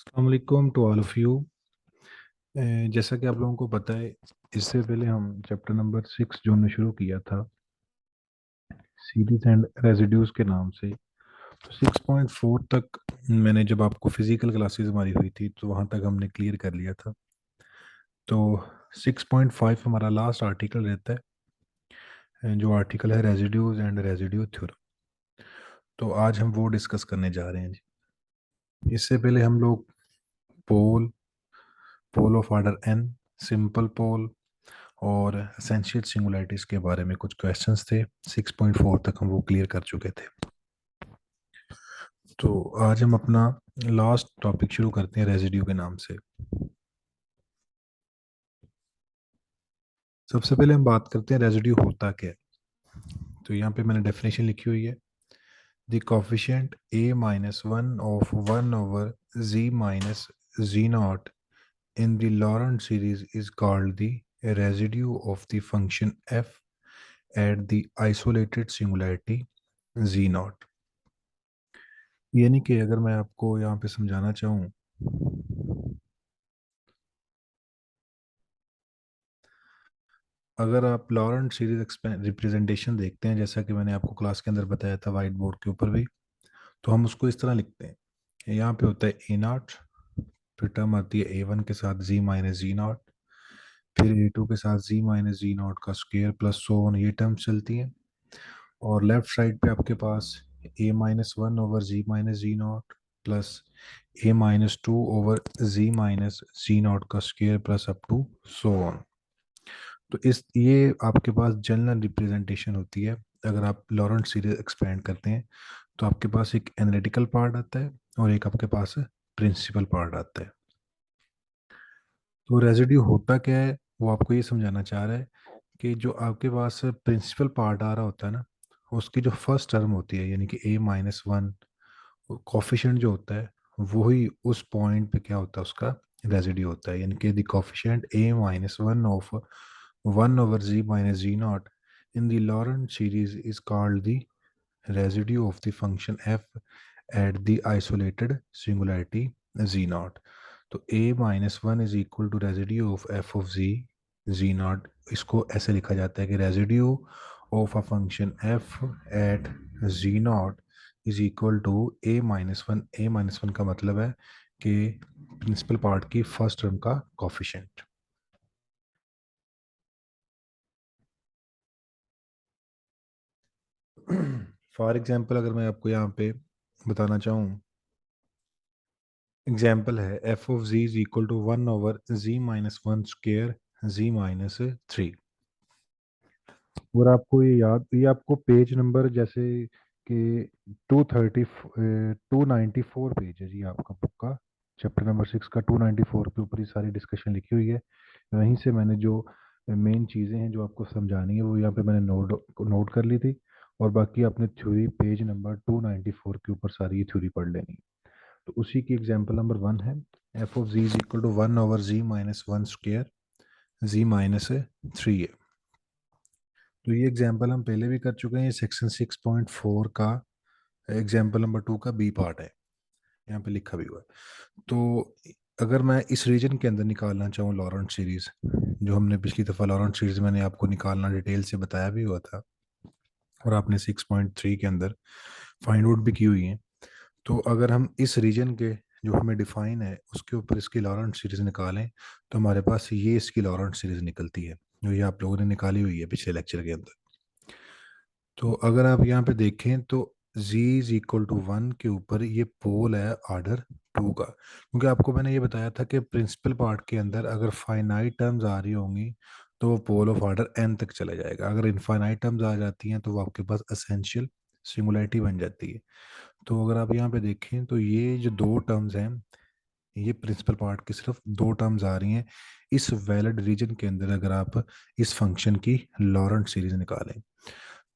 अस्सलाम to all of you. जैसा कि आप लोगों को पता है, इससे पहले हम चैप्टर नंबर 6 जो हमने शुरू किया था सीरीज एंड रेजिड्यूज के नाम से, तो 6.4 तक मैंने जब आपको फिजिकल क्लासेस हमारी हुई थी तो वहाँ तक हमने क्लियर कर लिया था। तो 6.5 हमारा लास्ट आर्टिकल रहता है, जो आर्टिकल है रेजिड्यूज एंड रेजिड्यू थ्योरम। तो आज हम वो डिस्कस करने जा रहे हैं जी। इससे पहले हम लोग pole, pole of order N, simple pole और एसेंशियल सिंगुलैरिटीज के बारे में कुछ क्वेश्चंस थे। 6.4 तक हम वो क्लियर कर चुके थे। तो आज हम अपना लास्ट टॉपिक शुरू करते हैं रेजिड्यू के नाम से। सबसे पहले हम बात करते हैं रेजिड्यू होता क्या है। तो यहाँ पे मैंने डेफिनेशन लिखी हुई है, the coefficient a minus one of one over z minus z not in the Laurent series is called the residue of the function f at the isolated singularity z naught। यानी कि अगर मैं आपको यहाँ पे समझाना चाहूँ, अगर आप लॉरेंट सीरीज रिप्रेजेंटेशन देखते हैं, जैसा कि मैंने आपको क्लास के अंदर बताया था वाइट बोर्ड के ऊपर भी, तो हम उसको इस तरह लिखते हैं। यहाँ पे होता है ए नॉट, फिर टर्म आती है ए वन के साथ जी माइनस जी नॉट, फिर ए टू के साथ जी माइनस जी नॉट का स्क्वायर प्लस सो ऑन, ये टर्म्स चलती हैं। और लेफ्ट साइड पे आपके पास a minus one over z minus z naught plus a minus two over z minus z naught का square plus up to so on. तो इस ये आपके पास जनरल रिप्रेजेंटेशन होती है। अगर आप लॉरेंट सीरीज एक्सपेंड करते हैं तो आपके पास एक एनालिटिकल पार्ट आता है और एक आपके पास प्रिंसिपल पार्ट आता है। तो रेजिड्यू होता क्या है वो आपको ये समझाना चाह रहा है कि जो आपके पास प्रिंसिपल पार्ट आ रहा होता है ना, उसकी जो फर्स्ट टर्म होती है यानी कि ए माइनस वन, कॉफिशिएंट जो होता है वही उस पॉइंट पे क्या होता है, उसका रेजिड्यू होता है। यानी कि the coefficient a minus one of one over z minus z naught in the Laurent series is called the residue of the function f at the isolated singularity z naught। तो a minus one is equal to residue of f of z, z naught. इसको ऐसे लिखा जाता है कि residue of a function f at z naught is equal to a minus one. a minus one का मतलब है कि प्रिंसिपल पार्ट की फर्स्ट टर्म का कॉफिशिएंट। फॉर एग्जांपल अगर मैं आपको यहाँ पे बताना चाहूँ, एग्जाम्पल है f of z is equal to one over z minus one square z minus three. और आपको ये आपको पेज नंबर जैसे कि 294 पेज है जी आपका बुक का, चैप्टर नंबर 6 का 294 के ऊपर ये सारी डिस्कशन लिखी हुई है। वहीं से मैंने जो मेन चीज़ें हैं जो आपको समझानी है वो यहाँ पे मैंने नोट कर ली थी। और बाकी आपने थ्योरी पेज नंबर 294 के ऊपर सारी ये थ्योरी पढ़ लेनी। तो उसी की एग्जांपल नंबर वन है, f of z is equal to one over z minus one square z minus three है। तो ये एग्जांपल हम पहले भी कर चुके हैं। ये सेक्शन 6.4 का एग्जांपल नंबर 2 का बी पार्ट है, यहाँ पे लिखा भी हुआ है। तो अगर मैं इस रीजन के अंदर निकालना चाहूँ लॉरेंट सीरीज, जो हमने पिछली दफ़ा लॉरेंट सीरीज मैंने आपको निकालना डिटेल से बताया भी हुआ था और आपने 6.3 के अंदर फाइंड आउट भी की हुई है। तो अगर हम इस रीजन के जो हमें डिफाइन है उसके ऊपर इसकी लॉरेंट सीरीज निकालें तो हमारे पास ये इसकी लॉरेंट सीरीज निकलती है, जो ये आप लोगों ने निकाली हुई है पिछले लेक्चर के अंदर। तो अगर आप यहाँ पे देखें तो z is equal to one के ऊपर ये पोल है ऑर्डर टू का, क्योंकि आपको मैंने ये बताया था कि प्रिंसिपल पार्ट के अंदर अगर फाइनाइट टर्म्स आ रही होंगी तो वो पोल ऑफ ऑर्डर n तक चला जाएगा। अगर इनफाइनाइट टर्म्स आ जाती हैं तो वो आपके पास एसेंशियल सिंगुलैरिटी बन जाती है। तो अगर आप यहाँ पे देखें तो ये जो दो टर्म्स हैं, ये प्रिंसिपल पार्ट की सिर्फ दो टर्म्स आ रही हैं इस वैलिड रीजन के अंदर। अगर आप इस फंक्शन की लॉरेंट सीरीज निकालें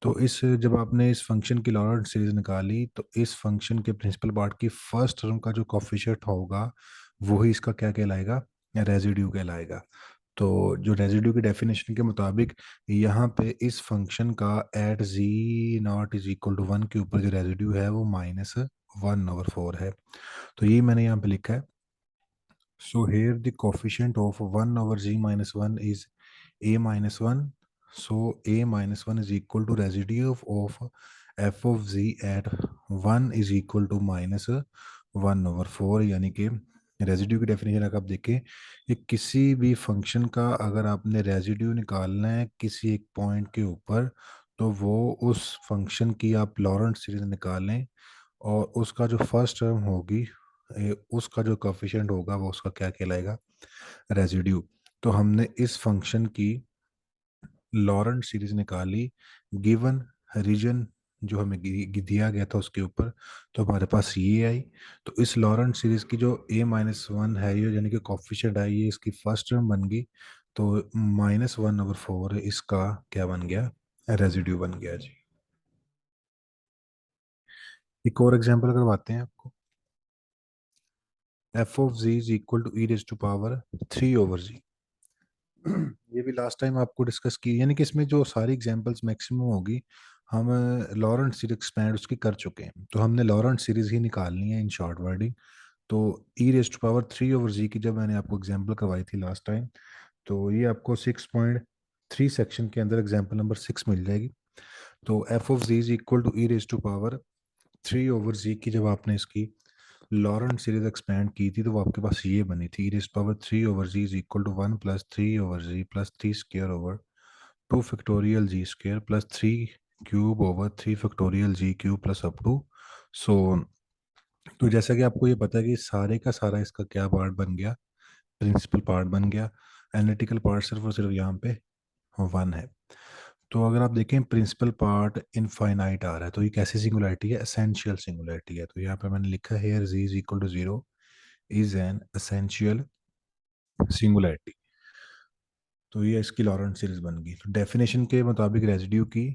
तो इस जब आपने इस फंक्शन की लॉरेंट सीरीज निकाली तो इस फंक्शन के प्रिंसिपल पार्ट की फर्स्ट टर्म का जो कॉफिशिएंट होगा वही इसका क्या कहलाएगा, रेजिड्यू कहलाएगा। तो जो रेजिड्यू की डेफिनेशन के मुताबिक यहाँ पे इस फंक्शन का at z naught is equal to one के ऊपर जो रेजिड्यू है वो माइनस वन ओवर फोर है। तो ये मैंने यहाँ पे लिखा है So here the coefficient of 1 over z minus 1 is a minus 1. So a minus 1 is equal to residue of f of z at 1 is equal to minus 1 over 4, यानी कि रेजिड्यू की डेफिनेशन अगर आप देखें कि किसी भी फंक्शन का अगर आपने रेजिड्यू निकालना है किसी एक पॉइंट के ऊपर, तो वो उस फंक्शन की आप लॉरेंट सीरीज निकालें और उसका जो फर्स्ट टर्म होगी उसका जो कोफिशिएंट होगा वो उसका क्या कहलाएगा, रेजिड्यू। तो हमने इस फंक्शन की लॉरेंट सीरीज निकाली गिवन रीजन जो हमें दिया गया था उसके ऊपर, तो हमारे पास ये आई। तो इस लॉरेंट सीरीज की जो a माइनस वन है ये यानी कि कोफिशिएंट है ये इसकी फर्स्ट टर्म बन गई। तो -1/4 इसका क्या बन गया, रेजिड्यू बन गया जी। एक और एग्जांपल करवाते हैं आपको। F of z is equal to e raise to power 3/z। ये भी लास्ट टाइम आपको डिस्कस की, यानी कि इसमें जो सारी एग्जांपल्स मैक्सिमम होगी हम लॉरेंट सीरीज एक्सपैंड उसकी कर चुके हैं, तो हमने लॉरेंट सीरीज ही निकालनी है इन शॉर्ट वर्डिंग। तो ई रेज टू पावर 3/z की जब मैंने आपको एग्जांपल करवाई थी लास्ट टाइम, तो ये आपको 6.3 सेक्शन के अंदर एग्जांपल नंबर 6 मिल जाएगी। तो f of z is equal to e raise to power 3/z की जब आपने इसकी लॉरेंट सीरीज एक्सपैंड की थी तो वो आपके पास ये बनी थी, e raise power 3/z is equal to 1 plus 3/z plus 3 square over 2 factorial z square plus 3 cube over 3 factorial z cube plus up to so. तो जैसा कि आपको ये पता है कि सारे का सारा इसका क्या पार्ट बन गया, प्रिंसिपल पार्ट बन गया। एनालिटिकल पार्ट सिर्फ और सिर्फ यहाँ पे 1 है। तो अगर आप देखें प्रिंसिपल पार्ट इनफाइनाइट आ रहा है, तो ये कैसी सिंगुलैरिटी है, एसेंशियल सिंगुलैरिटी है। तो यहाँ पे मैंने लिखा है here z is equal to 0 is an essential singularity. तो ये इसकी लॉरेंट सीरीज बन गई। तो डेफिनेशन के मुताबिक रेजिड्यू की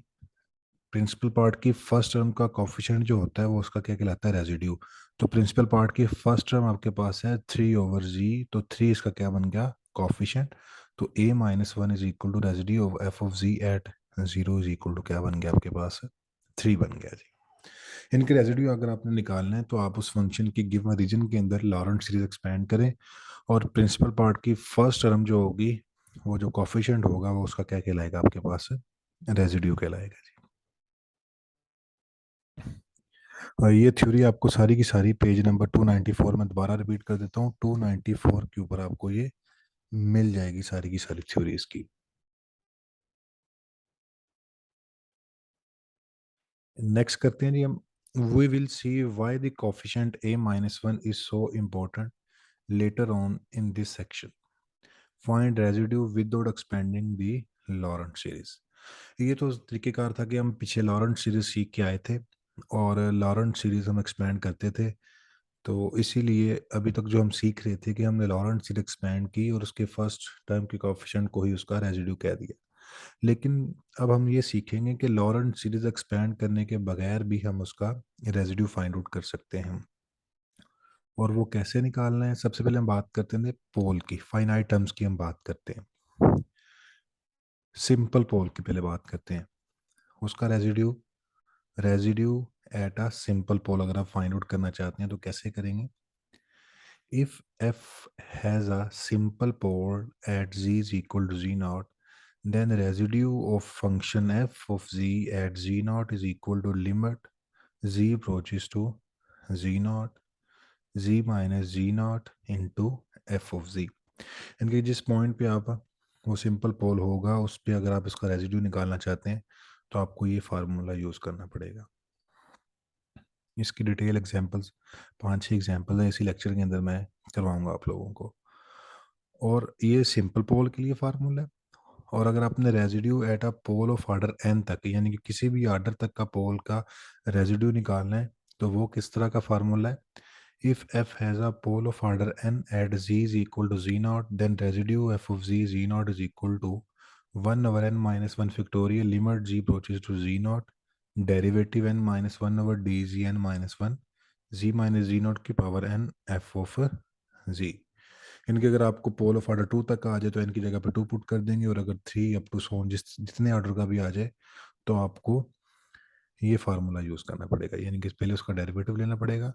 प्रिंसिपल पार्ट की फर्स्ट टर्म का कोफिशिएंट जो होता है वो उसका क्या कहलाता है, रेजिड्यू। तो प्रिंसिपल पार्ट की फर्स्ट टर्म आपके पास है 3/z, तो 3 इसका क्या बन गया, कोफिशिएंट। तो a minus 1 is equal to residue of f of z at 0 is equal to क्या बन गया आपके पास, 3 बन गया जी। इनके रेजिड्यू अगर आपने निकालना है तो आप उस फंक्शन की गिवन रीजन के अंदर लॉरेंट सीरीज एक्सपेंड करें और प्रिंसिपल पार्ट की फर्स्ट टर्म जो होगी वो जो कोफिशिएंट होगा वो उसका क्या कहलाएगा आपके पास, रेजिड्यू कहलाएगा जी। और ये थ्योरी आपको सारी की सारी पेज नंबर 294 में दोबारा रिपीट कर देता हूँ, 294 के ऊपर आपको ये मिल जाएगी सारी की सारी थ्योरीज की। नेक्स्ट करते हैं जी हम। We will see why the coefficient a minus 1 is so important later on in this section. Find residue without expanding the Laurent series. ये तो तरीकेकार था कि हम पीछे लॉरेंट सीरीज सीख के आए थे और लॉरेंट सीरीज हम एक्सपैंड करते थे। तो इसीलिए अभी तक जो हम सीख रहे थे कि हमने लॉरेंट सीरीज एक्सपैंड की और उसके फर्स्ट टर्म के कोएफिशिएंट को ही उसका रेजिड्यू कह दिया। लेकिन अब हम ये सीखेंगे कि लॉरेंट सीरीज एक्सपैंड करने के बगैर भी हम उसका रेजिड्यू फाइंड आउट कर सकते हैं। और वो कैसे निकालना है, सबसे पहले हम बात करते हैं पोल की, फाइनाइट टर्म्स की हम बात करते हैं। सिंपल पोल की पहले बात करते हैं। उसका residue residue at a simple pole अगर आप फाइंड आउट करना चाहते हैं तो कैसे करेंगे। If f has a simple pole at z is equal to z naught, then residue of function f of z at z naught is equal to limit z approaches to z naught z minus z naught into f of z। इनके जिस point पे आप वो simple पोल होगा उस पे अगर आप इसका रेजिड्यू निकालना चाहते हैं तो आपको ये फार्मूला यूज़ करना पड़ेगा। इसकी डिटेल एग्जांपल्स 5-6 एग्जांपल है इसी लेक्चर के अंदर मैं करवाऊंगा आप लोगों को। और ये सिंपल पोल के लिए फार्मूला है। और अगर आपने residue at a pole of order n तक यानी कि किसी भी ऑर्डर तक का पोल का रेजिड्यू निकालना है तो वो किस तरह का फार्मूला है। If f has a pole of order n at z is equal to z naught, then residue f of z naught is equal to 1 over n minus 1 factorial limit z approaches to z naught derivative n minus 1 over dz n minus 1 z minus z naught की power n f of z। इनके अगर आपको पोल of order 2 तक आ जाए तो इनकी जगह पे 2 पुट कर देंगे और अगर 3 अप टू सो जितने ऑर्डर का भी आ जाए तो आपको ये फार्मूला यूज करना पड़ेगा, यानी कि पहले उसका डेरिवेटिव लेना पड़ेगा,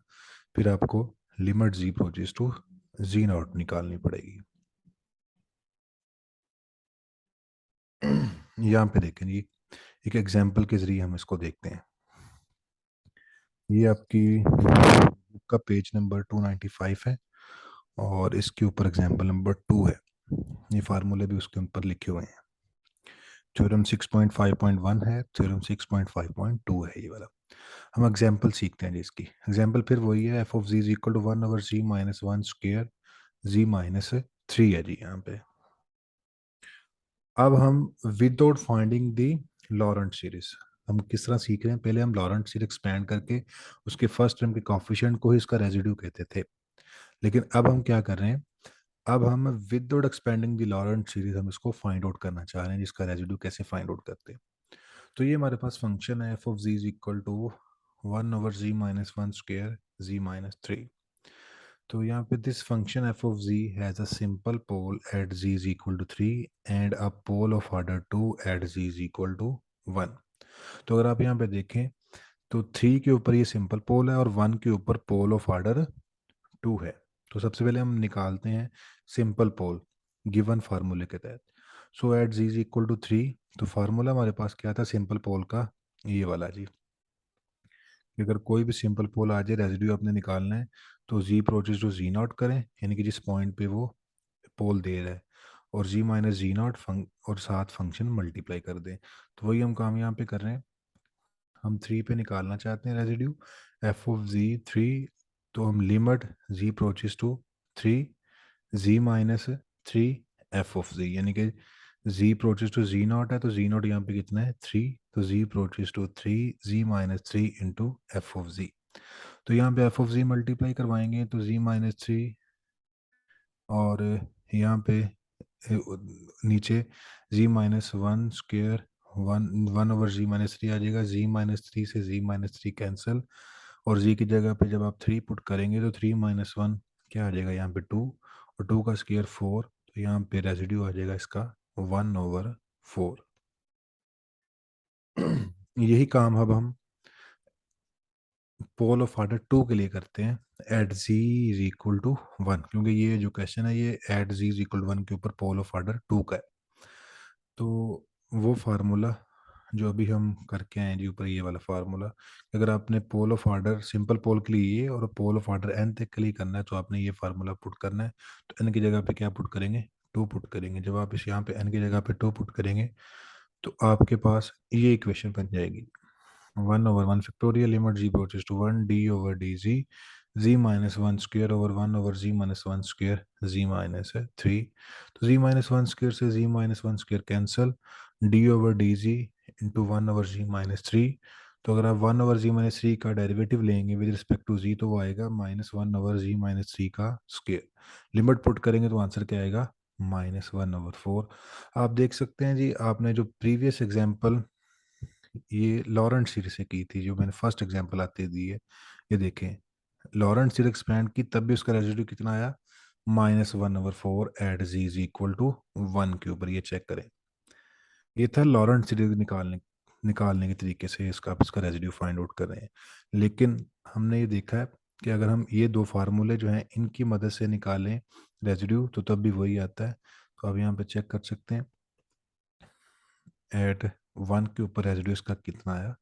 फिर आपको limit z approaches to z naught निकालनी पड़ेगी। यहाँ पे देखें जी, एक एग्जांपल के जरिए हम इसको देखते हैं। ये आपकी बुक का पेज नंबर 295 है और इसके ऊपर एग्जांपल नंबर 2 है। ये फार्मूले भी उसके ऊपर लिखे हुए हैं। थ्योरम 6.5.1 है, थ्योरम 6.5.2 है ये वाला। हम एग्जांपल सीखते हैं जी इसकी। एग्जांपल फिर वही है, f of z is equal to 1/(z-1 square z-3) है जी यहाँ पे। अब हम without finding the Laurent series, हम किस तरह सीख रहे हैं। पहले हम लॉरेंट सीरीज एक्सपैंड करके उसके फर्स्ट टर्म के कॉफिशिएंट को ही इसका रेजिड्यू कहते थे, लेकिन अब हम क्या कर रहे हैं, अब हम without expanding the Laurent series हम इसको फाइंड आउट करना चाह रहे हैं, जिसका रेजिड्यू कैसे फाइंड आउट करते हैं। तो ये हमारे पास फंक्शन है, f of z is equal to 1/(z-1 square z-3). तो यहाँ पे this function f of z has a simple pole at z is equal to 3 and a pole of order 2 at z is equal to 1। तो अगर आप यहाँ पे देखें तो 3 के ऊपर ये सिंपल पोल है और 1 के ऊपर पोल ऑफ ऑर्डर 2 है। तो सबसे पहले हम निकालते हैं सिंपल पोल गिवन फार्मूले के तहत। So at z is equal to 3, तो फार्मूला हमारे पास क्या था सिंपल पोल का, ये वाला जी। कि अगर कोई भी सिंपल पोल आ जाए, रेजिड्यू आपने निकालना है, तो जी अप्रोचेस टू जी नॉट करें, यानी कि जिस पॉइंट पे वो पोल दे रहा है, और जी माइनस जी नॉट और साथ फंक्शन मल्टीप्लाई कर दें। तो वही हम काम यहाँ पे कर रहे हैं। हम 3 पे निकालना चाहते हैं रेजिड्यू, एफ ऑफ जी 3। तो हम limit z approaches to 3 z-3 f of z, यानी कि z approaches to z naught है, तो जी नॉट यहाँ पे कितना है 3, तो z approaches to 3 z-3 into f of z. तो यहाँ पे एफ ऑफ जी मल्टीप्लाई करवाएंगे तो z-3, और यहाँ पे नीचे z-1 स्क्वेयर 1/(z-3) आ जाएगा। z-3 से z-3 कैंसिल, और z की जगह पे जब आप 3 पुट करेंगे तो 3 - 1 क्या आ जाएगा यहाँ पे 2, और 2 का स्क्वायर 4, तो यहाँ पे रेजिड्यू आ जाएगा इसका 1/4। यही काम अब हम पोल ऑफ ऑर्डर 2 के लिए करते हैं, at z is equal to 1, क्योंकि ये जो क्वेश्चन है ये at z is equal to 1 के ऊपर पोल ऑफ ऑर्डर 2 का है। तो वो फार्मूला जो अभी हम करके आए हैं जी ऊपर, ये वाला फार्मूला, अगर आपने पोल ऑफ ऑर्डर सिंपल पोल के लिए ये और पोल ऑफ ऑर्डर एन तक के लिए करना है, तो आपने ये फार्मूला पुट करना है। तो एन की जगह पे क्या पुट करेंगे, 2 पुट करेंगे। जब आप इस यहाँ पे एन की जगह पे 2 पुट करेंगे तो आपके पास ये इक्वेशन बन जाएगी, 1/1 factorial limit z approaches to 1 d over dz z-1 square over 1/z-1 square z-3। तो z-1 square से z-1 square cancel, d over dz into 1/z-3। तो अगर आप 1/z-3 का डेरिवेटिव लेंगे विद रिस्पेक्ट टू z, तो वो आएगा -1/z-3 का स्क्वायर। लिमिट पुट करेंगे तो आंसर क्या आएगा, -1/4। आप देख सकते हैं जी, आपने जो प्रीवियस एग्जाम्पल ये लॉरेंट सीरीज से की थी, जो मैंने फर्स्ट एग्जांपल आते दी है, ये देखें लॉरेंट सीरीज एक्सपैंड की, तब भी उसका रेजिड्यू कितना आया, -1/4 at z is equal to 1 के ऊपर। ये चेक करें, ये था लॉरेंट सीरीज निकालने के तरीके से इसका आप इसका रेजिड्यू फाइंड आउट कर रहे हैं। लेकिन हमने ये देखा है कि अगर हम ये दो फार्मूले जो हैं इनकी मदद से निकालें रेजिड्यू, तो तब भी वही आता है। तो अब यहाँ पे चेक कर सकते हैं, एट 1 के ऊपर रेजिड्यू इसका कितना आया,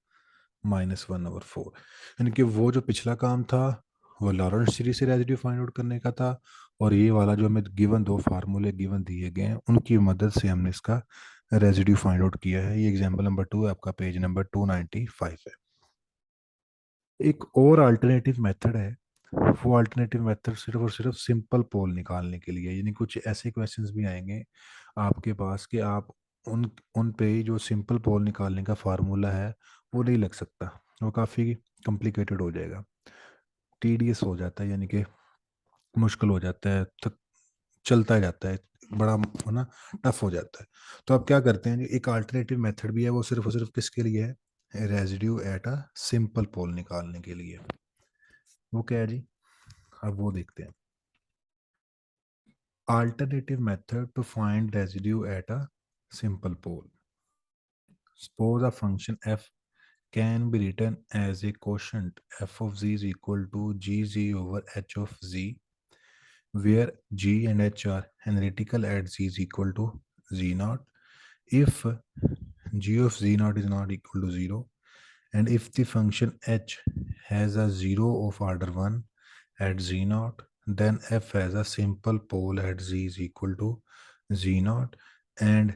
-1/4। यानी कि वो जो पिछला काम था वो लॉरेंट सीरीज से रेजिड्यू फाइंड आउट करने का था, और ये वाला जो हमें गिवन दो फार्मूले गिवन दिए गए हैं उनकी मदद से हमने इसका रेजिड्यू फाइंड आउट किया है। ये एग्जांपल नंबर 2 है, आपका पेज नंबर 295 है। एक और अल्टरनेटिव मेथड है, वो अल्टरनेटिव मेथड सिर्फ और सिर्फ सिंपल पोल निकालने के लिए, यानी कुछ ऐसे क्वेश्चंस भी आएंगे आपके पास कि आप उन उन पे ही जो सिंपल पोल निकालने का फार्मूला है वो नहीं लग सकता, वो काफ़ी कॉम्प्लिकेटेड हो जाएगा, टीडियस हो जाता है, यानी कि मुश्किल हो जाता है, चलता जाता है, बड़ा है ना, टफ हो जाता है। तो आप क्या करते हैं, एक अल्टरनेटिव मेथड भी है, वो सिर्फ और सिर्फ किसके लिए है, रेजिड्यू एट अ सिंपल पोल निकालने के लिए। वो क्या है जी, अब वो देखते हैं। Alternative method to find residue at a simple pole. Suppose a function f can be written as a quotient f of z is equal to gz over h of z, where g and h are analytical at z is equal to z naught. If g of z naught is not equal to 0, and if the function h has a 0 of order 1 at z naught, then f has a simple pole at z is equal to z naught, and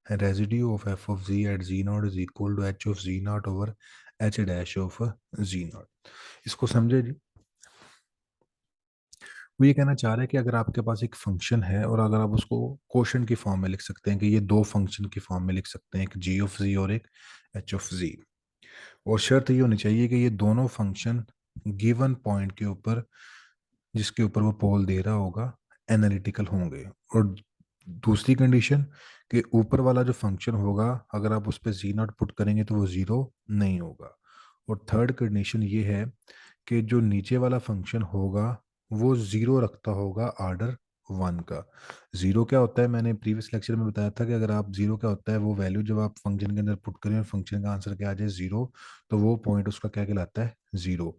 residue of f of z at z naught is equal to h of z naught over h dash of z naught. इसको समझे जी? वो ये कहना चाह रहा है कि अगर आपके पास एक फंक्शन है और अगर आप उसको क्वोशंट की फॉर्म में लिख सकते हैं कि ये दो फंक्शन की फॉर्म में लिख सकते हैं, एक जी ऑफ जी और एक एच ऑफ जी, और शर्त ये होनी चाहिए कि ये दोनों फंक्शन गिवन पॉइंट के ऊपर जिसके ऊपर वो पोल दे रहा होगा एनालिटिकल होंगे, और दूसरी कंडीशन कि ऊपर वाला जो फंक्शन होगा अगर आप उस पर जी नॉट पुट करेंगे तो वो ज़ीरो नहीं होगा, और थर्ड कंडीशन ये है कि जो नीचे वाला फंक्शन होगा वो ज़ीरो रखता होगा ऑर्डर 1 का। ज़ीरो क्या होता है, मैंने प्रीवियस लेक्चर में बताया था कि अगर आप ज़ीरो क्या होता है, वो वैल्यू जब आप फंक्शन के अंदर पुट करें और फंक्शन का आंसर क्या आ जाए ज़ीरो, तो वो पॉइंट उसका क्या कहलाता है, ज़ीरो।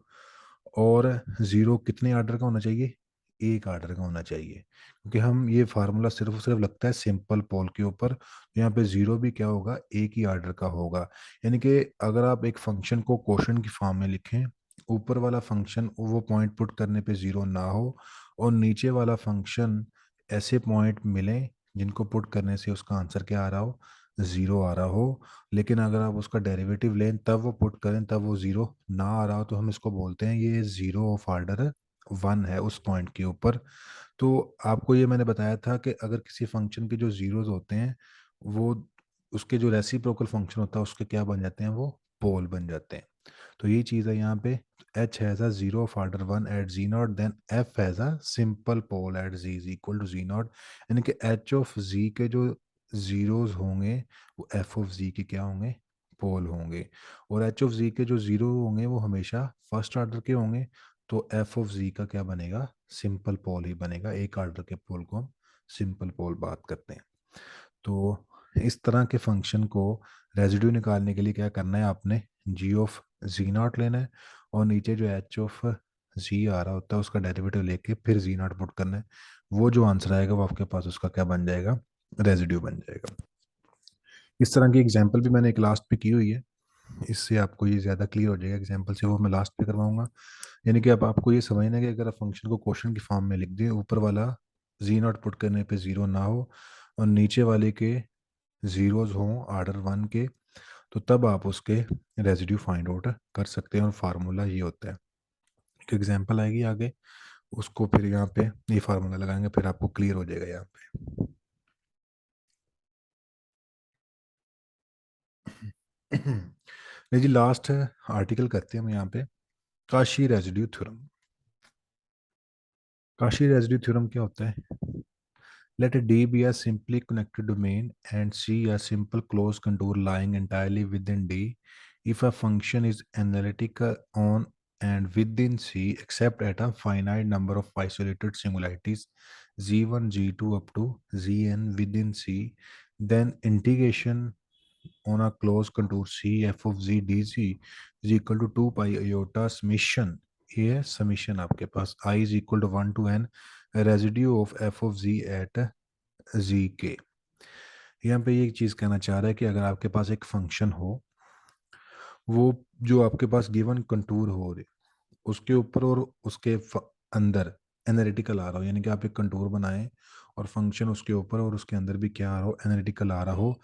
और ज़ीरो कितने आर्डर का होना चाहिए, एक आर्डर का होना चाहिए, क्योंकि हम ये फार्मूला सिर्फ और सिर्फ लगता है सिंपल पोल के ऊपर, तो यहाँ पे ज़ीरो भी क्या होगा, एक ही आर्डर का होगा। यानी कि अगर आप एक फंक्शन को क्वोशंट की फॉर्म में लिखें, ऊपर वाला फंक्शन वो पॉइंट पुट करने पे ज़ीरो ना हो, और नीचे वाला फंक्शन ऐसे पॉइंट मिलें जिनको पुट करने से उसका आंसर क्या आ रहा हो, ज़ीरो आ रहा हो, लेकिन अगर आप उसका डेरिवेटिव लें तब वो पुट करें तब वो ज़ीरो ना आ रहा हो, तो हम इसको बोलते हैं ये ज़ीरो ऑफ ऑर्डर 1 है उस पॉइंट के ऊपर। तो आपको ये मैंने बताया था कि अगर किसी फंक्शन के जो ज़ीरोज़ होते हैं, वो उसके जो रेसिप्रोकल फंक्शन होता है उसके क्या बन जाते हैं, वो पोल बन जाते हैं। तो ये चीज़ है यहाँ पे, h has a zero of order 1 at z naught, then f has a simple pole at z is equal to z naught, यानी कि h of z के जो जीरोस होंगे वो f of z के क्या होंगे, पोल होंगे, और h of z के जो जीरो होंगे वो हमेशा फर्स्ट ऑर्डर के होंगे, तो f of z का क्या बनेगा, सिंपल पोल ही बनेगा। एक ऑर्डर के पोल को हम सिंपल पोल बात करते हैं। तो इस तरह के फंक्शन को रेजिड्यू निकालने के लिए क्या करना है, आपने जी ऑफ जी नॉट लेना है, और नीचे जो एच ऑफ जी आ रहा होता है उसका डेरिवेटिव लेके फिर जी नॉट पुट करना है। वो जो आंसर आएगा वो आपके पास उसका क्या बन जाएगा, रेजिड्यू बन जाएगा। इस तरह की एग्जांपल भी मैंने एक लास्ट पे की हुई है, इससे आपको ये ज़्यादा क्लियर हो जाएगा एग्जांपल से, वो मैं लास्ट पे करवाऊंगा। यानी कि अब आपको ये समझना है कि अगर आप फंक्शन को क्वेश्चन की फॉर्म में लिख दें, ऊपर वाला जी नॉट पुट करने पे ज़ीरो ना हो और नीचे वाले के ज़ीरोज़ हों ऑर्डर 1 के, तो तब आप उसके रेजिड्यू फाइंड आउट कर सकते हैं, और फार्मूला ये होता है। एक एग्जांपल आएगी आगे, उसको फिर यहाँ पे ये फार्मूला लगाएंगे, फिर आपको क्लियर हो जाएगा यहाँ पे। नहीं जी, लास्ट आर्टिकल करते हैं हम यहाँ पे, Kashi residue theorem. Kashi residue theorem क्या होता है, let a D be a simply connected domain and C a simple closed contour lying entirely within D if a function is analytical on and within C except at a finite number of isolated singularities z1 z2 up to zn within C, then integration on a closed contour C f of z dz is equal to 2 pi iota summation, ये है summation आपके पास I is equal to 1 to n residue of f of z at जी के। यहाँ पे ये एक चीज़ कहना चाह रहा है कि अगर आपके पास एक फंक्शन हो, वो जो आपके पास गिवन कंटूर हो रहे उसके ऊपर और उसके अंदर एनालिटिकल आ रहा हो, यानी कि आप एक कंटूर बनाएं और फंक्शन उसके ऊपर और उसके अंदर भी क्या आ रहा हो, एनालिटिकल आ रहा हो,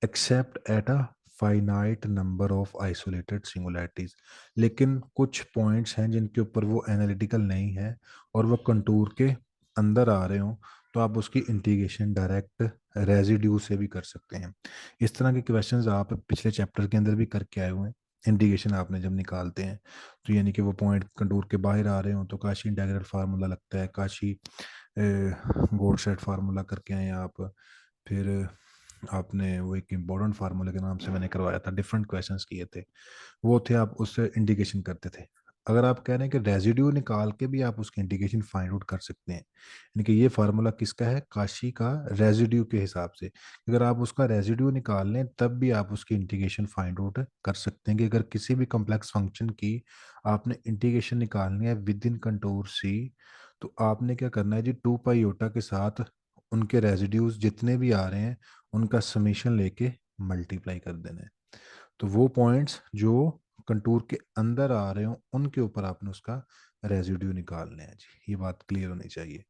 except at a finite number of isolated singularities, लेकिन कुछ पॉइंट्स हैं जिनके ऊपर वो एनालिटिकल नहीं है और वो कंटूर के अंदर आ रहे हो, तो आप उसकी इंटीग्रेशन डायरेक्ट रेजिड्यू से भी कर सकते हैं। इस तरह के क्वेश्चंस आप पिछले चैप्टर के अंदर भी करके आए हुए हैं। इंटीग्रेशन आपने जब निकालते हैं, तो यानी कि वो पॉइंट कंटूर के बाहर आ रहे हो तो काशी इंटीग्रल फार्मूला लगता है, काशी गोडसेट फार्मूला करके आए आप। फिर आपने वो एक इम्पोर्टेंट फार्मूले के नाम से मैंने करवाया था, डिफरेंट क्वेश्चंस किए थे, वो थे आप उससे इंटीग्रेशन करते थे। अगर आप कह रहे हैं कि रेजिड्यू निकाल के भी आप उसकी इंटीग्रेशन फाइंड आउट कर सकते हैं, यानी कि ये फार्मूला किसका है, काशी का रेजिड्यू के हिसाब से। अगर आप उसका रेजिड्यू निकाल लें तब भी आप उसकी इंटीग्रेशन फाइंड आउट कर सकते हैं, कि अगर किसी भी कम्प्लेक्स फंक्शन की आपने इंटीग्रेशन निकालनी है विद इन कंटूर सी, तो आपने क्या करना है जी, 2 पाई के साथ उनके रेजिड्यूज जितने भी आ रहे हैं उनका समीशन लेके मल्टीप्लाई कर देना है। तो वो पॉइंट्स जो कंटूर के अंदर आ रहे हो उनके ऊपर आपने उसका रेजिड्यू निकालना है जी। ये बात क्लियर होनी चाहिए।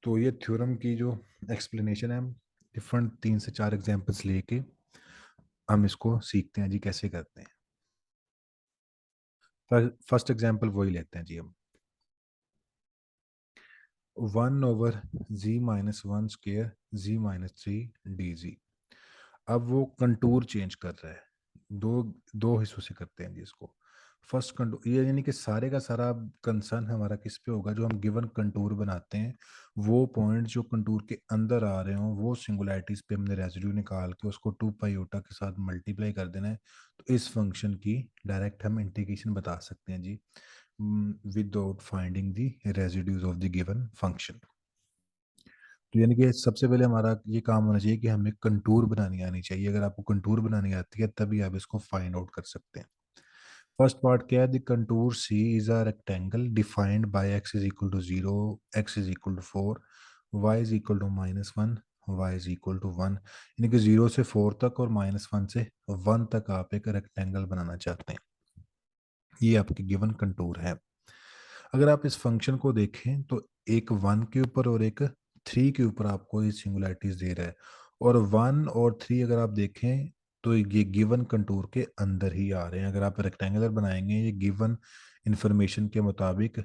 तो ये थ्योरम की जो एक्सप्लेनेशन है, हम डिफरेंट 3 से 4 एग्जांपल्स लेके हम इसको सीखते हैं जी कैसे करते हैं। फर्स्ट एग्जांपल वही लेते हैं जी हम। 1/z-1 z minus 3 dz। अब वो कंटूर चेंज कर रहा है। दो दो हिस्सों से करते हैं जी इसको। फर्स्ट कंटूर, ये यानी कि सारे का सारा कंसर्न हमारा किस पे होगा, जो हम गिवन कंटूर बनाते हैं वो पॉइंट जो कंटूर के अंदर आ रहे हो वो सिंगुलैरिटीज पे हमने रेजिड्यू निकाल के उसको 2 पाई के साथ मल्टीप्लाई कर देना है। तो इस फंक्शन की डायरेक्ट हम इंटीग्रेशन बता सकते हैं जी, without finding the residues of the given function. तो यानी कि सबसे पहले हमारा ये काम होना चाहिए कि हमें कंटूर बनानी आनी चाहिए। अगर आपको कंटूर बनानी आती है तभी आप इसको फाइंड आउट कर सकते हैं। फर्स्ट पार्ट क्या है, the contour C is a rectangle defined by x is equal to 0, x is equal to 4, y is equal to -1, y is equal to 1। यानी कि 0 से 4 तक और -1 से 1 तक आप एक रेक्टेंगल बनाना चाहते हैं। ये आपकी गिवन कंटूर है। अगर आप इस फंक्शन को देखें तो एक 1 के ऊपर और एक 3 के ऊपर आपको ये सिंगुलैरिटीज दे रहा है। और 1 और 3 अगर आप देखें तो ये गिवन कंटूर के अंदर ही आ रहे हैं। अगर आप रेक्टेंगुलर बनाएंगे ये गिवन इंफॉर्मेशन के मुताबिक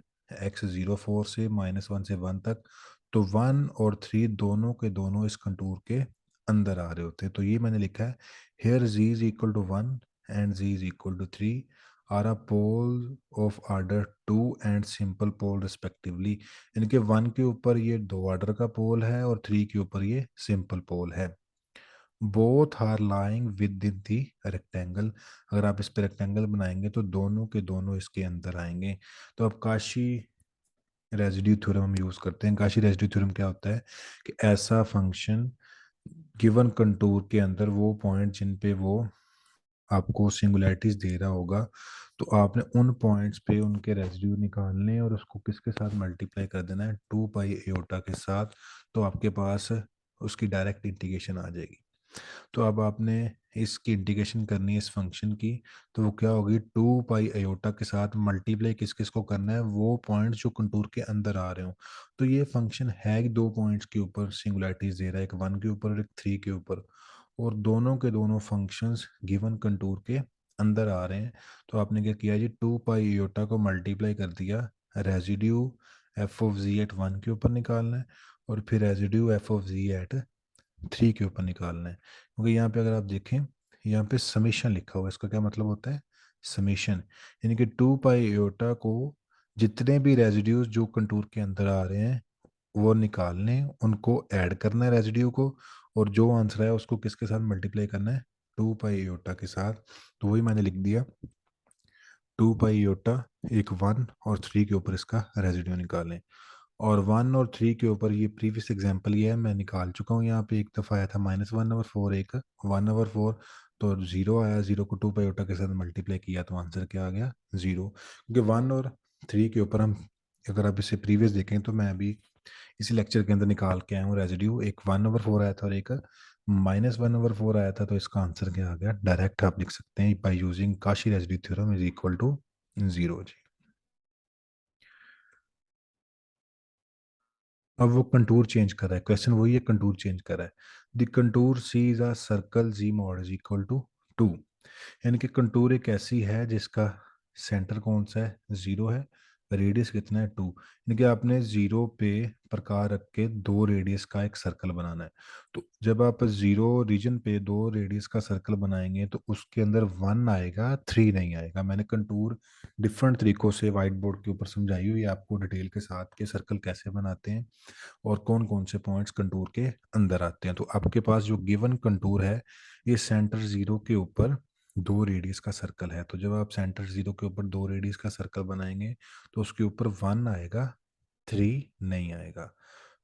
x 0 4 से -1 से 1 तक, तो 1 और 3 दोनों के दोनों इस कंटूर के अंदर आ रहे होते हैं। तो ये मैंने लिखा है, here z is equal to 1 and z is equal to 3 are a pole of order 2 and simple pole respectively. यानी कि 1 के ऊपर ये 2 आर्डर का पोल है और 3 के ऊपर ये सिंपल पोल है। Both are lying within the rectangle. अगर आप इस पे रेक्टेंगल बनाएंगे तो दोनों के दोनों इसके अंदर आएंगे। तो अब काशी रेजिड्यू थ्योरम हम यूज करते हैं। काशी रेजिड्यू थ्योरम क्या होता है कि ऐसा फंक्शन गिवन कंटूर के अंदर वो पॉइंट जिन पे वो आपको सिंगुलैरिटीज दे रहा होगा, तो आपने उन पॉइंट्स पे उनके रेजिड्यू निकालने हैं और उसको किसके साथ मल्टीप्लाई कर देना है, 2 पाई के साथ। तो आपके पास उसकी डायरेक्ट इंटीग्रेशन आ जाएगी। तो अब आपने इसकी इंटीग्रेशन करनी है इस फंक्शन की। तो वो क्या होगी, 2 पाई के साथ मल्टीप्लाई किस किस को करना है, वो पॉइंट्स जो कंटूर के अंदर आ रहे हो। तो ये फंक्शन है कि दो पॉइंट्स के ऊपर सिंगुलैरिटीज दे रहा है, एक 1 के ऊपर और एक 3 के ऊपर। और दोनों के दोनों फंक्शंस गिवन कंटूर के अंदर आ रहे हैं। तो आपने क्या किया जी, 2 पाई को मल्टीप्लाई कर दिया, residue f of z at 1 के ऊपर निकालना है और फिर residue f of z at 3 के ऊपर निकालना है। क्योंकि यहाँ पे अगर आप देखें, यहाँ पे समीशन लिखा हुआ है। इसका क्या मतलब होता है, समीशन। यानी कि 2 पाई को जितने भी रेजिड्यूज जो कंटूर के अंदर आ रहे हैं वो निकालने, उनको ऐड करना है रेजिड्यू को, और जो आंसर है उसको किसके साथ मल्टीप्लाई करना है, 2 पाई के साथ। तो वही मैंने लिख दिया, 2 पाई एक 1 और 3 के ऊपर इसका रेजिड्यू निकालें। और 1 और 3 के ऊपर ये प्रीवियस एग्जांपल ये है, मैं निकाल चुका हूँ। यहाँ पे एक दफ़ा आया था -1/4, एक 1/4। तो 0 आया, 0 को 2 पाई के साथ मल्टीप्लाई किया तो आंसर क्या आ गया, 0। क्योंकि 1 और 3 के ऊपर हम, अगर आप इसे प्रीवियस देखें तो मैं अभी इसी लेक्चर के अंदर निकाल के आया हूँ रेजिड्यू। एक 1/4 आया था और एक -1/4 आया था। तो इसका आंसर क्या आ गया, डायरेक्ट आप लिख सकते हैं by using Cauchy residue theorem is equal to 0 z. अब वो कंटूर चेंज कर रहा है, क्वेश्चन वही है, कंटूर चेंज कर रहा है। The contour C is a circle z mod is equal to 2। यानी कि कंटूर एक ऐसी है जिसका सेंटर कौन सा है, 0 है, रेडियस कितना है, 2। यानी कि आपने 0 पे प्रकार रख के 2 रेडियस का एक सर्कल बनाना है। तो जब आप 0 रीजन पे 2 रेडियस का सर्कल बनाएंगे तो उसके अंदर 1 आएगा, 3 नहीं आएगा। मैंने कंटूर डिफरेंट तरीकों से व्हाइट बोर्ड के ऊपर समझाई हुई है आपको डिटेल के साथ, कि सर्कल कैसे बनाते हैं और कौन कौन से पॉइंट्स कंटूर के अंदर आते हैं। तो आपके पास जो गिवन कंटूर है, ये सेंटर 0 के ऊपर 2 रेडियस का सर्कल है। तो जब आप सेंटर 0 के ऊपर 2 रेडियस का सर्कल बनाएंगे तो उसके ऊपर 1 आएगा, 3 नहीं आएगा।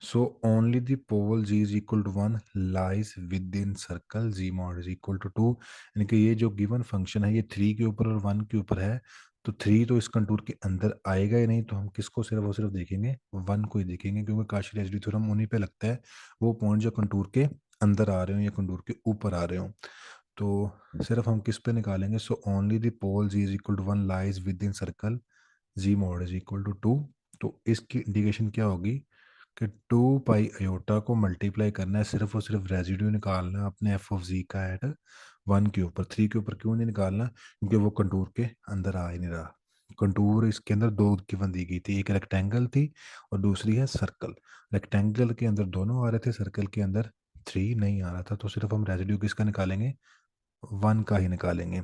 So only the pole z is equal to 1 lies within circle z mod is equal to 2। यानी कि ये जो गिवन फंक्शन है ये 3 के ऊपर और 1 के ऊपर है, तो 3 तो इस कंटूर के अंदर आएगा ही नहीं, तो हम किसको सिर्फ और सिर्फ देखेंगे, 1 को ही देखेंगे, क्योंकि काशी रेसिड्यू थ्योरम उन्हीं पे लगता है, वो पॉइंट जो कंटूर के अंदर आ रहे हो या कंटूर के ऊपर आ रहे हो। तो सिर्फ हम किस पे निकालेंगे, so only the pole z is equal to 1 lies within circle z mod is equal to 2। तो इसकी इंडिकेशन क्या होगी कि 2 पाई आयोटा को मल्टीप्लाई करना है, सिर्फ और सिर्फ रेजिड्यू निकालना है अपने एफ ऑफ जी का एट 1 के ऊपर। 3 के ऊपर क्यों नहीं निकालना, क्योंकि वो कंटूर के अंदर आ ही नहीं रहा। कंटूर इसके अंदर दो गिवन दी गई थी, एक रेक्टेंगल थी और दूसरी है सर्कल। रेक्टेंगल के अंदर दोनों आ रहे थे, सर्कल के अंदर 3 नहीं आ रहा था, तो सिर्फ हम रेजिड्यू किसका निकालेंगे, 1 का ही निकालेंगे।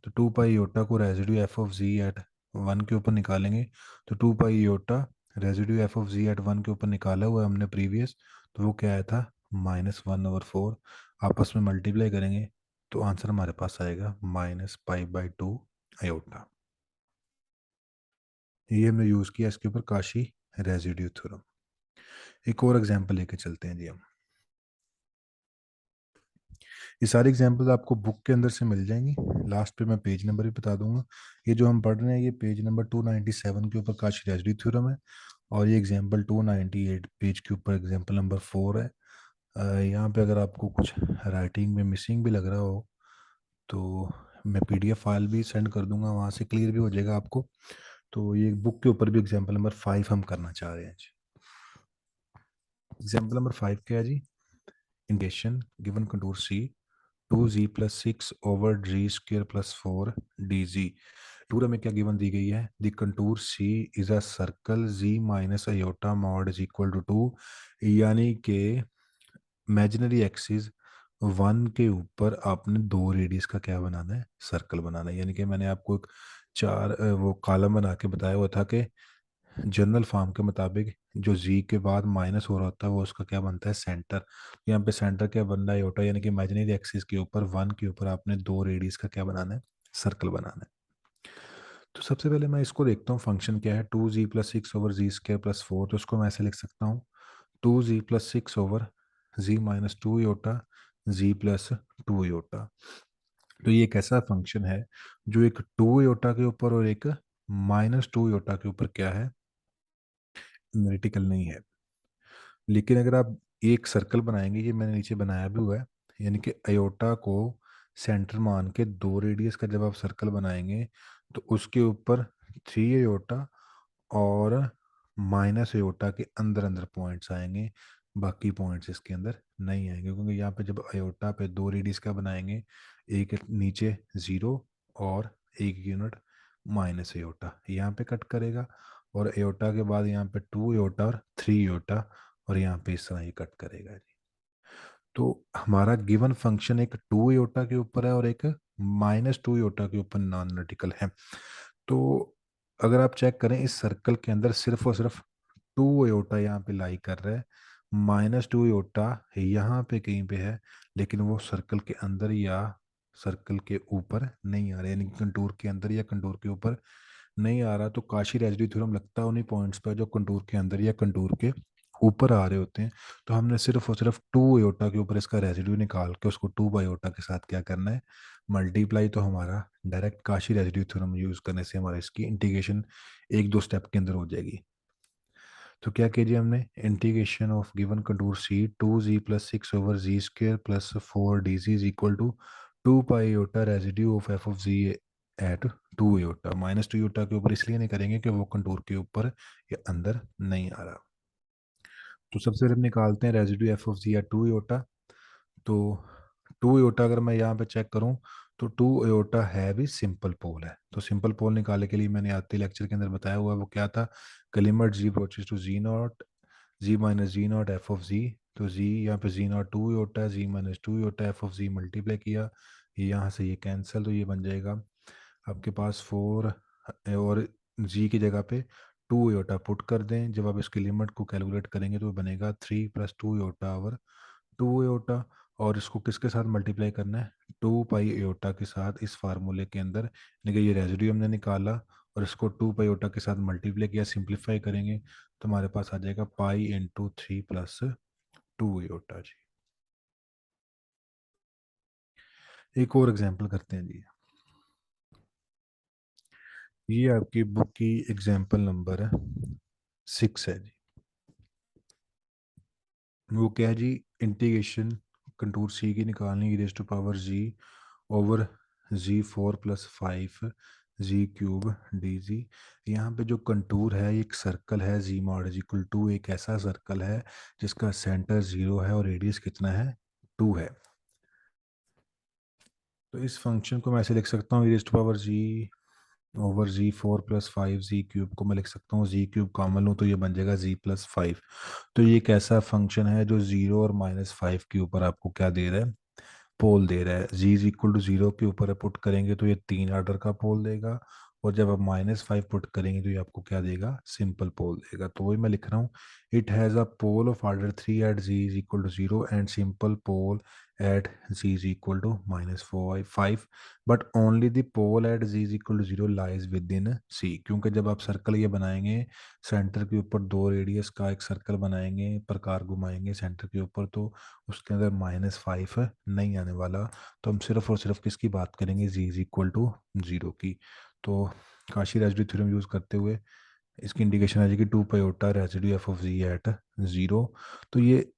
तो 2 पाई आयोटा को residue f of z at 1 के ऊपर निकालेंगे। तो 2 pi iota residue f of z at 1 के ऊपर निकाला हुआ है हमने प्रीवियस, तो वो क्या आया था, -1/4। आपस में मल्टीप्लाई करेंगे तो आंसर हमारे पास आएगा -पाई/2 आयोटा। ये हमने यूज़ किया इसके ऊपर काशी रेजिड्यू थ्योरम। एक और एग्जांपल लेके चलते हैं जी हम। ये सारी एग्जांपल्स आपको बुक के अंदर से मिल जाएंगी, लास्ट पे मैं पेज नंबर भी बता दूंगा। ये जो हम पढ़ रहे हैं ये पेज नंबर 297 के ऊपर काशी रेसिड्यू थ्योरम है, और ये एग्जांपल 298 पेज के ऊपर एग्जांपल नंबर 4 है। यहाँ पे अगर आपको कुछ राइटिंग में मिसिंग भी लग रहा हो तो मैं पीडीएफ फाइल भी सेंड कर दूंगा, वहाँ से क्लियर भी हो जाएगा आपको। तो ये बुक के ऊपर भी एग्जाम्पल नंबर 5 हम करना चाह रहे हैं जी। एग्जाम्पल नंबर 5 क्या है जी, इंडेशन given contour C 2z+6/g² + 4dz। टूर हमें क्या गिवन दी गई है, the contour C is a circle z minus iota mod is equal to 2, यानी कि इमेजिनरी एक्सिस 1 के ऊपर आपने 2 रेडियस का क्या बनाना है, सर्कल बनाना है। यानी कि मैंने आपको एक वो कॉलम बना के बताया हुआ था कि जनरल फॉर्म के मुताबिक जो जी के बाद माइनस हो रहा होता है वो उसका क्या बनता है, सेंटर। यहाँ पे सेंटर क्या बन रहा है, होता है, यानी कि इमेजिनरी एक्सिस के ऊपर 1 के ऊपर आपने 2 रेडियस का क्या बनाना है, सर्कल बनाना है। तो सबसे पहले मैं इसको देखता हूँ, फंक्शन क्या है, 2z+6/g²+4। तो उसको मैं ऐसे लिख सकता हूँ, 2z+6/z-2 z+2 तो ये एक ऐसा फंक्शन है जो एक 2 के ऊपर और एक -2 के ऊपर क्या है, एनालिटिकल नहीं है। लेकिन अगर आप एक सर्कल बनाएंगे, ये मैंने नीचे बनाया भी हुआ है, यानी कि अयोटा को सेंटर मान के 2 रेडियस का जब आप सर्कल बनाएंगे तो उसके ऊपर 3 अयोटा और -अयोटा के अंदर अंदर पॉइंट्स आएंगे, बाकी पॉइंट्स इसके अंदर नहीं आएंगे, क्योंकि यहाँ पे जब अयोटा पे 2 रेडियस का बनाएंगे, एक नीचे 0 और एक यूनिट -अयोटा यहाँ पे कट करेगा, और एयोटा के बाद यहाँ पे 2 अयोटा और 3 अयोटा, और यहाँ पे इस तरह ये कट करेगा जी। तो हमारा गिवन फंक्शन एक 2 अयोटा के ऊपर है और एक -2 अयोटा के ऊपर नॉन एनालिटिकल है। तो अगर आप चेक करें इस सर्कल के अंदर सिर्फ और सिर्फ 2 अयोटा यहाँ पे लाई कर रहा है, -2 अयोटा यहाँ पे कहीं पे है, लेकिन वो सर्कल के अंदर या सर्कल के ऊपर नहीं आ रहा, यानी कंटूर के अंदर या कंटूर के ऊपर नहीं आ रहा। तो काशी रेसिड्यू थ्योरम लगता है उन्हीं पॉइंट्स पर जो कंटूर के अंदर या कंटूर के ऊपर आ रहे होते हैं। तो हमने सिर्फ और सिर्फ 2 अयोटा के ऊपर इसका रेसिड्यू निकाल के उसको 2 बाई अयोटा के साथ क्या करना है, मल्टीप्लाई। तो हमारा direct Kashi residue theorem use करने से हमारा इसकी इंटीग्रेशन 1-2 स्टेप के अंदर हो जाएगी। तो क्या कीजिए, हमने integration of given contour C 2z+6/z² + 4dz is equal to 2 pi iota residue of f of z at 2 iota. -2 iota के ऊपर इसलिए नहीं करेंगे कि वो कंटूर के ऊपर या अंदर नहीं आ रहा। तो सबसे पहले हम निकालते हैं रेजिड्यू एफ ऑफ जी या 2 अयोटा। तो 2 अयोटा अगर मैं यहाँ पे चेक करूँ तो 2 अयोटा है भी सिंपल पोल है। तो सिंपल पोल निकालने के लिए मैंने आते लेक्चर के अंदर बताया हुआ है, वो क्या था, limit z approaches to z naught z minus z naught f of z. तो जी यहाँ पे जी नॉट 2 अयोटा है, z -2 iota f of z multiply किया, ये यहाँ से ये कैंसिल, तो ये बन जाएगा आपके पास 4, और जी की जगह पे 2 अयोटा पुट कर दें। जब आप इसकी लिमिट को कैलकुलेट करेंगे तो बनेगा 3+2 अयोटा ओवर 2 अयोटा। और इसको किसके साथ मल्टीप्लाई करना है, 2 पाई अयोटा के साथ इस फार्मूले के अंदर, यानी कि ये रेजिड्यू हमने निकाला और इसको 2 पाई अयोटा के साथ मल्टीप्लाई किया, सिंप्लीफाई करेंगे तो हमारे पास आ जाएगा पाई × 3+2 अयोटा जी। एक और एग्जांपल करते हैं जी। ये आपकी बुक की एग्जाम्पल नंबर है 6 है जी। वो क्या है जी, इंटीग्रेशन कंटूर सी की निकालनी e raise to power z over z 4 + 5 z cube d z. यहाँ पे जो कंटूर है ये एक सर्कल है z mod is equal to, एक ऐसा सर्कल है जिसका सेंटर 0 है और रेडियस कितना है, 2 है। तो इस फंक्शन को मैं ऐसे लिख सकता हूँ e raise to power z over z 4 + 5 z cube को मैं लिख सकता हूँ, जी क्यूब कॉमन लूँ तो ये बन जाएगा जी + 5। तो ये एक ऐसा फंक्शन है जो 0 और -5 के ऊपर आपको क्या दे रहा है, पोल दे रहा है। जी इज इक्वल टू 0 के ऊपर पुट करेंगे तो ये 3 ऑर्डर का पोल देगा, और जब आप -5 पुट करेंगे तो ये आपको क्या देगा, सिंपल पोल देगा। तो वही मैं लिख रहा हूँ, it has a pole of order 3 at z is equal to 0 and simple pole at z is equal to -5, but only the pole at z is equal to 0 lies within C. क्योंकि जब आप circle ये बनाएंगे, centre के ऊपर 2 radius का एक circle बनाएंगे, प्रकार घुमाएंगे सेंटर के ऊपर, तो उसके अंदर -5 नहीं आने वाला। तो हम सिर्फ और सिर्फ किसकी बात करेंगे, जी इज इक्वल टू 0 की। तो काशी रेसिड्यू थ्योरम यूज करते हुए इसकी इंडिकेशन आ जाएगी 2 pi residue f of z at 0। तो ये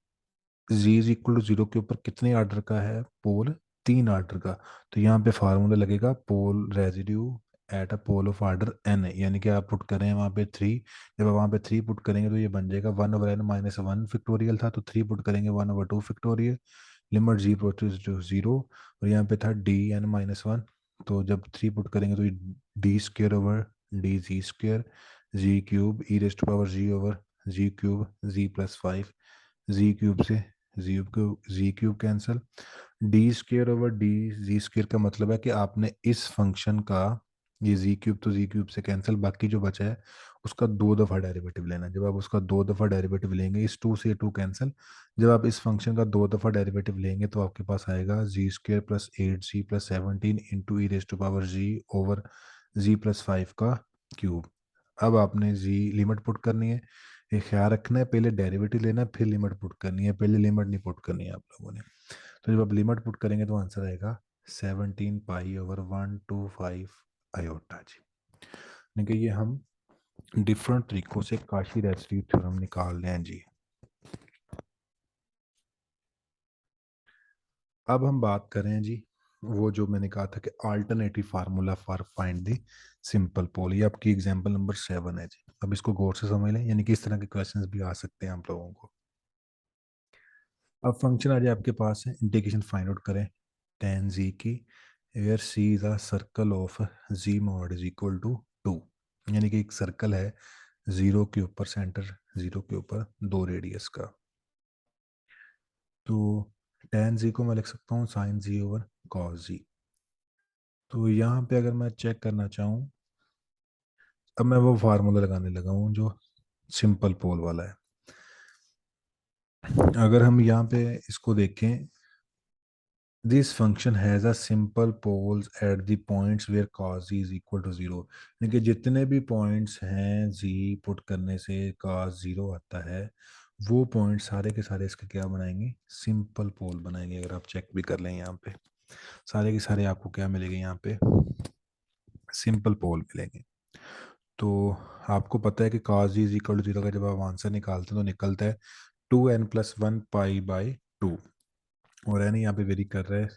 जी इज इक्वल टू 0 के ऊपर कितने ऑर्डर का है पोल, 3 ऑर्डर का। तो यहाँ पे फार्मूला लगेगा pole residue at a pole of order N, यानी कि आप पुट करें वहाँ पे 3। जब आप वहाँ पे 3 पुट करेंगे तो ये बन जाएगा 1/n-1 फैक्टोरियल था, तो 3 पुट करेंगे 1/2 factorial, limit z approaches to 0। और यहाँ पे था dn-1, तो जब 3 पुट करेंगे तो ये d² over d(z²) z cube e raise to power z over z cube z + 5, z cube से z cube cancel, d² over d(z²) का मतलब है कि आपने इस फंक्शन का, ये जी क्यूब तो जी क्यूब से कैंसिल, बाकी जो बचा है उसका 2 दफ़ा डेरिवेटिव लेना। जब आप उसका 2 दफ़ा डेरिवेटिव लेंगे, इस 2 से 2 कैंसिल, जब आप इस फंक्शन का 2 दफ़ा डेरिवेटिव लेंगे तो आपके पास आएगा जी² + 8 z + 17 into e raise to power z over z + 5 का क्यूब। अब आपने जी लिमिट पुट करनी है, ये ख्याल रखना है, पहले डेरिवेटिव लेना है फिर लिमिट पुट करनी है, पहले लिमिट नहीं पुट करनी है आप लोगों ने। तो जब आप लिमिट पुट करेंगे तो आंसर आएगा 17 पाई/125 जी। यानी कि ये हम डिफरेंट तरीकों से काशी रेसिड्यू थ्योरम निकाल रहे हैं जी। अब हम बात करें जी, वो जो मैंने कहा था कि alternative formula for find the simple pole, ये आपकी एग्जांपल नंबर 7 है जी। अब इसको गौर से समझ लें, यानी कि इस तरह के क्वेश्चंस भी आ सकते हैं आप लोगों को। अब फंक्शन आ जाए आपके पास है, इंटीग्रेशन फाइंड आउट करें tan z की, where c is a circle of z mod is equal to 2, यानी कि एक सर्कल है 0 के ऊपर, सेंटर 0 के ऊपर 2 रेडियस का। तो tan z को मैं लिख सकता हूँ sin z over cos z। तो यहाँ पे अगर मैं चेक करना चाहूँ, अब मैं वो फार्मूला लगाने लगा हूँ जो सिंपल पोल वाला है। अगर हम यहाँ पे इसको देखें, this function has a simple poles at the points where cos is equal to 0, यानी कि जितने भी पॉइंट्स हैं z पुट करने से cos 0 आता है, वो पॉइंट सारे के सारे इसका क्या बनाएंगे, सिंपल पोल बनाएंगे। अगर आप चेक भी कर लें यहाँ पे, सारे के सारे आपको क्या मिलेंगे, यहाँ पे सिंपल पोल मिलेंगे। तो आपको पता है कि cos is equal to 0 का जब आप आंसर निकालते हैं तो निकलता है 2n+1 पाई/2, और एन यहाँ पे वेरी कर रहा है